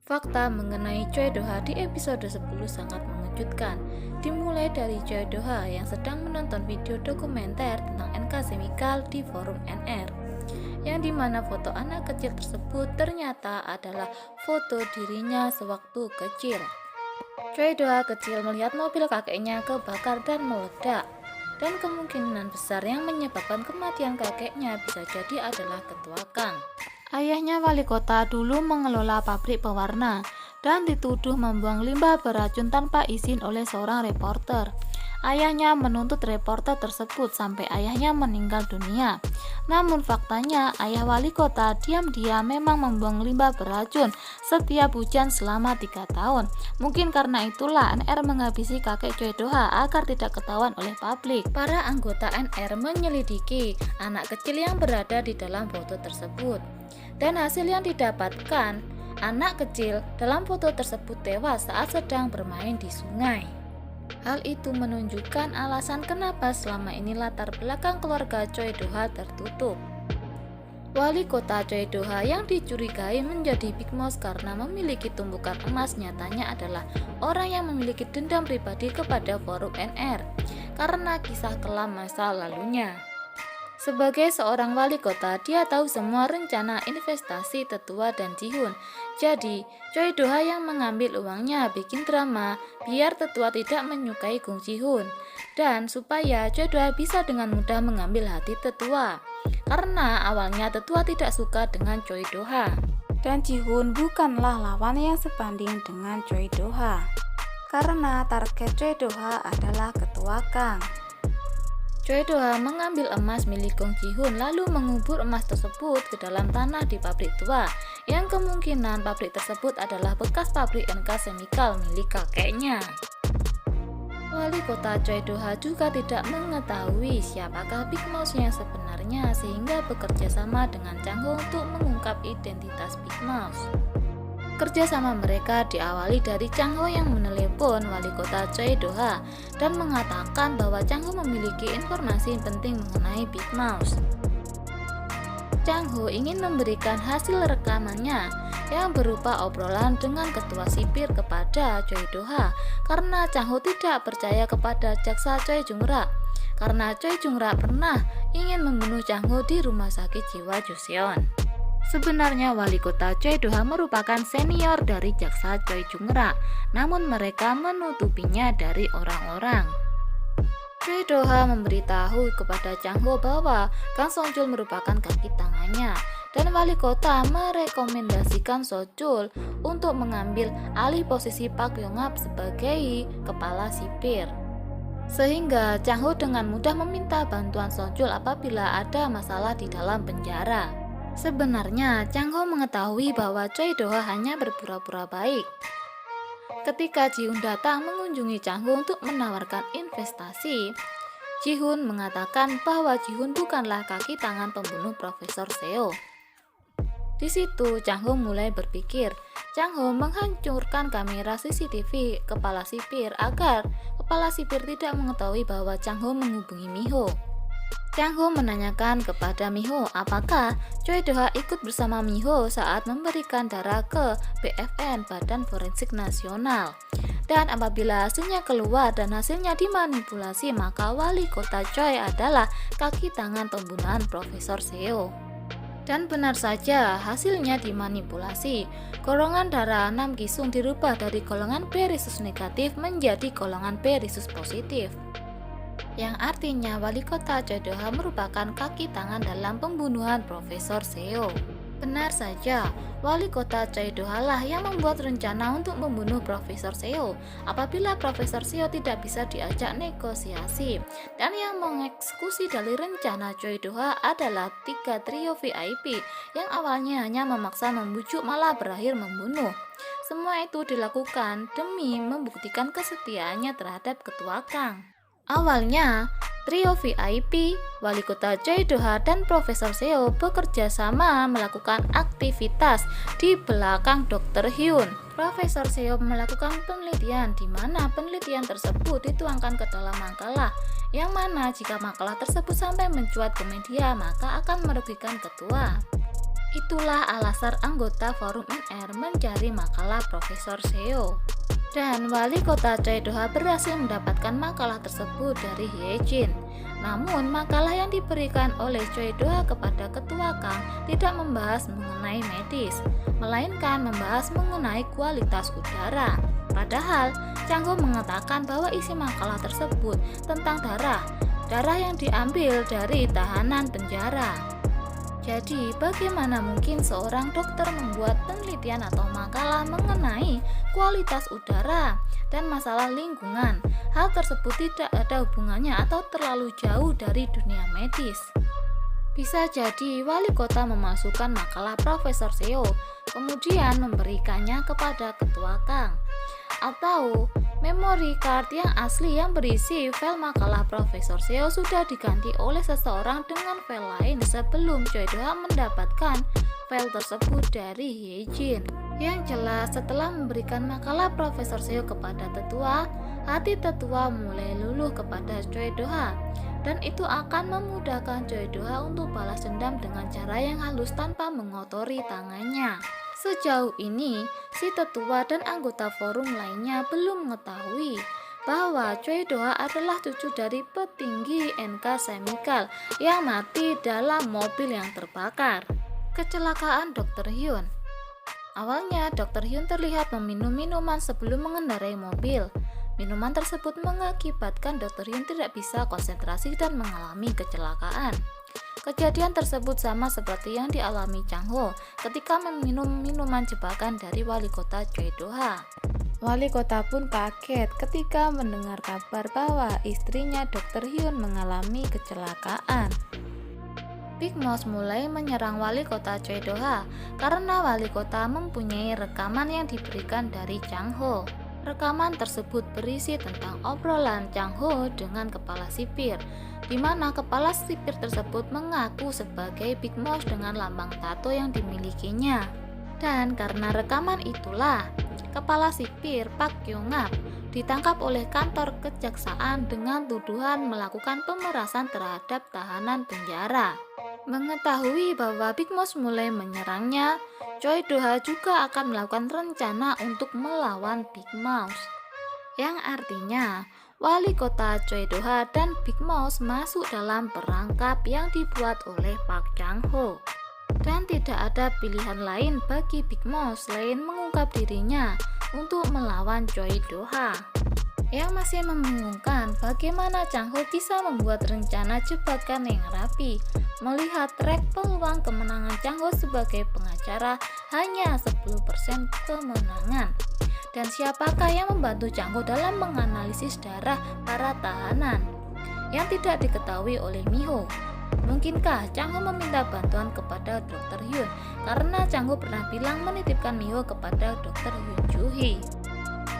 Fakta mengenai Choi Do-ha di episode 10 sangat mengejutkan. Dimulai dari Choi Do-ha yang sedang menonton video dokumenter tentang NK Chemical di forum NR, yang dimana foto anak kecil tersebut ternyata adalah foto dirinya sewaktu kecil. Choi Do-ha kecil melihat mobil kakeknya kebakar dan meledak, dan kemungkinan besar yang menyebabkan kematian kakeknya bisa jadi adalah ketua Kang. Ayahnya wali kota dulu mengelola pabrik pewarna dan dituduh membuang limbah beracun tanpa izin oleh seorang reporter. Ayahnya menuntut reporter tersebut sampai ayahnya meninggal dunia. Namun faktanya ayah wali kota diam-diam memang membuang limbah beracun setiap hujan selama 3 tahun. Mungkin karena itulah NR menghabisi kakek Choi Do-ha agar tidak ketahuan oleh publik. Para anggota NR menyelidiki anak kecil yang berada di dalam foto tersebut. Dan hasil yang didapatkan, anak kecil dalam foto tersebut tewas saat sedang bermain di sungai. Hal itu menunjukkan alasan kenapa selama ini latar belakang keluarga Choi Do-ha tertutup. Wali kota Choi Do-ha yang dicurigai menjadi Big Mouse karena memiliki tumpukan emas nyatanya adalah orang yang memiliki dendam pribadi kepada forum NR karena kisah kelam masa lalunya. Sebagai seorang wali kota, dia tahu semua rencana investasi Tetua dan Ji-hoon. Jadi, Choi Do-ha yang mengambil uangnya bikin drama biar Tetua tidak menyukai Gung Ji-hoon. Dan supaya Choi Do-ha bisa dengan mudah mengambil hati Tetua. Karena awalnya Tetua tidak suka dengan Choi Do-ha. Dan Ji-hoon bukanlah lawan yang sebanding dengan Choi Do-ha. Karena target Choi Do-ha adalah ketua Kang. Choi Do-ha mengambil emas milik Gung Ji-hoon lalu mengubur emas tersebut ke dalam tanah di pabrik tua, yang kemungkinan pabrik tersebut adalah bekas pabrik NK Chemical milik kakeknya. Wali kota Choi Do-ha juga tidak mengetahui siapakah Big Mouse yang sebenarnya sehingga bekerja sama dengan Chang-ho untuk mengungkap identitas Big Mouse. Kerjasama mereka diawali dari Chang-ho yang menelepon wali kota Choi Do-ha dan mengatakan bahwa Chang-ho memiliki informasi penting mengenai Big Mouse. Chang-ho ingin memberikan hasil rekamannya yang berupa obrolan dengan ketua sipir kepada Choi Do-ha karena Chang-ho tidak percaya kepada jaksa Choi Jung-ra karena Choi Jung-ra pernah ingin membunuh Chang-ho di rumah sakit jiwa Joseon. Sebenarnya wali kota Choi Do-ha merupakan senior dari jaksa Choi Jung-ra, namun mereka menutupinya dari orang-orang. Choi Do-ha memberitahu kepada Chang-ho bahwa Kang Song-chul merupakan kaki tangannya, dan wali kota merekomendasikan Song-chul untuk mengambil alih posisi Park Yong-hap sebagai kepala sipir. Sehingga Chang-ho dengan mudah meminta bantuan Song-chul apabila ada masalah di dalam penjara. Sebenarnya, Chang-ho mengetahui bahwa Choi Do-ha hanya berpura-pura baik. Ketika Ji-hoon datang mengunjungi Chang-ho untuk menawarkan investasi, Ji-hoon mengatakan bahwa Ji-hoon bukanlah kaki tangan pembunuh Profesor Seo. Di situ, Chang-ho mulai berpikir, Chang-ho menghancurkan kamera CCTV kepala sipir agar kepala sipir tidak mengetahui bahwa Chang-ho menghubungi Mi-ho. Chang-ho menanyakan kepada Mi-ho apakah Choi Do-ha ikut bersama Mi-ho saat memberikan darah ke BFN Badan Forensik Nasional. Dan apabila hasilnya keluar dan hasilnya dimanipulasi, maka wali kota Choi adalah kaki tangan pembunuhan Profesor Seo. Dan benar saja hasilnya dimanipulasi. Golongan darah Nam Ki-sung dirubah dari golongan B resus negatif menjadi golongan B resus positif, yang artinya wali kota Choi Do-ha merupakan kaki tangan dalam pembunuhan Profesor Seo. Benar saja, wali kota Choi Do-ha lah yang membuat rencana untuk membunuh Profesor Seo apabila Profesor Seo tidak bisa diajak negosiasi. Dan yang mengeksekusi dari rencana Choi Do-ha adalah 3 trio VIP yang awalnya hanya memaksa membujuk malah berakhir membunuh. Semua itu dilakukan demi membuktikan kesetiaannya terhadap ketua Kang. Awalnya, trio VIP, wali kota Choi Do-ha dan Profesor Seo bekerja sama melakukan aktivitas di belakang Dr. Hyun. Profesor Seo melakukan penelitian di mana penelitian tersebut dituangkan ke dalam makalah, yang mana jika makalah tersebut sampai mencuat ke media maka akan merugikan ketua. Itulah alasan anggota Forum NR mencari makalah Profesor Seo. Dan wali kota Choi-do-ha berhasil mendapatkan makalah tersebut dari Hye-jin. Namun makalah yang diberikan oleh Choi-do-ha kepada ketua Kang tidak membahas mengenai medis, melainkan membahas mengenai kualitas udara. Padahal Chang-ho mengatakan bahwa isi makalah tersebut tentang darah yang diambil dari tahanan penjara. Jadi, bagaimana mungkin seorang dokter membuat penelitian atau makalah mengenai kualitas udara dan masalah lingkungan? Hal tersebut tidak ada hubungannya atau terlalu jauh dari dunia medis. Bisa jadi wali kota memasukkan makalah Profesor Seo, kemudian memberikannya kepada ketua Kang. Atau memory card yang asli yang berisi file makalah Profesor Seo sudah diganti oleh seseorang dengan file lain sebelum Choi-do-ha mendapatkan file tersebut dari Hye-jin. Yang jelas, setelah memberikan makalah Profesor Seo kepada tetua, hati tetua mulai luluh kepada Choi-do-ha, dan itu akan memudahkan Choi-do-ha untuk balas dendam dengan cara yang halus tanpa mengotori tangannya. Sejauh ini, si tetua dan anggota forum lainnya belum mengetahui bahwa Choi-do-ha adalah cucu dari petinggi NK Chemical yang mati dalam mobil yang terbakar. Kecelakaan Dr. Hyun. Awalnya, Dr. Hyun terlihat meminum minuman sebelum mengendarai mobil. Minuman tersebut mengakibatkan Dr. Hyun tidak bisa konsentrasi dan mengalami kecelakaan. Kejadian tersebut sama seperti yang dialami Chang-ho ketika meminum minuman jebakan dari wali kota Choi-do-ha. Wali kota pun kaget ketika mendengar kabar bahwa istrinya Dr. Hyun mengalami kecelakaan. Big Mouse mulai menyerang wali kota Choi-do-ha karena wali kota mempunyai rekaman yang diberikan dari Chang-ho. Rekaman tersebut berisi tentang obrolan Chang-ho dengan kepala sipir, di mana kepala sipir tersebut mengaku sebagai Big Mouse dengan lambang tato yang dimilikinya. Dan karena rekaman itulah, kepala sipir Park Kyung-up ditangkap oleh kantor kejaksaan dengan tuduhan melakukan pemerasan terhadap tahanan penjara. Mengetahui bahwa Big Mouse mulai menyerangnya, Choi-do-ha juga akan melakukan rencana untuk melawan Big Mouse. Yang artinya, wali kota Choi-do-ha dan Big Mouse masuk dalam perangkap yang dibuat oleh Park Chang-ho. Dan tidak ada pilihan lain bagi Big Mouse selain mengungkap dirinya untuk melawan Choi-do-ha. Yang masih membingungkan bagaimana Chang-ho bisa membuat rencana jebakan yang rapi, melihat track peluang kemenangan Chang-ho sebagai pengacara hanya 10% kemenangan. Dan siapakah yang membantu Chang-ho dalam menganalisis darah para tahanan yang tidak diketahui oleh Miho? Mungkinkah Chang-ho meminta bantuan kepada Dr. Hyun karena Chang-ho pernah bilang menitipkan Miho kepada Dr. Hyun Joo-hee?